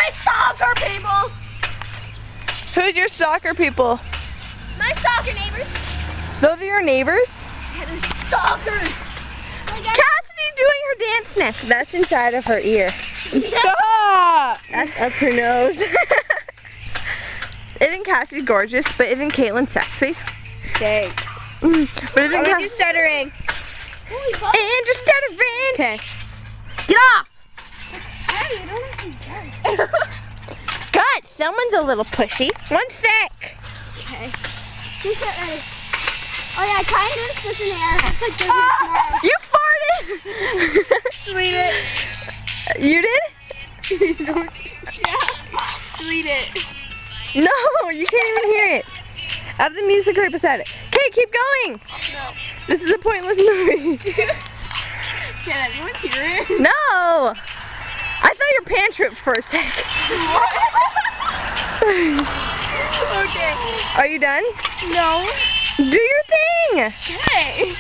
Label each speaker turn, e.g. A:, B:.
A: my stalker people!
B: Who's your stalker people?
A: My stalker neighbors.
B: Those are your neighbors?
A: Yeah, they're stalkers.
B: Cassidy's doing her dance next. That's inside of her ear.
A: Stop!
B: That's up her nose. Isn't Cassidy gorgeous? But isn't Caitlin sexy?
A: Thanks.
B: But isn't Cassidy
A: stuttering?
B: And just stuttering. Okay. Get off! God, someone's a little pushy. 1 sec.
A: Okay. Just get ready. Oh yeah, try and do this in the air. It's like doing it tomorrow.
B: You farted!
A: Delete it.
B: You did?
A: Yeah. Delete it.
B: No, you can't even hear it. I have the music right beside it. Okay, keep going.
A: No.
B: This is a pointless movie.
A: Can anyone hear it?
B: No! I thought your pants ripped for a sec.
A: Okay.
B: Are you done?
A: No.
B: Do your thing!
A: Okay.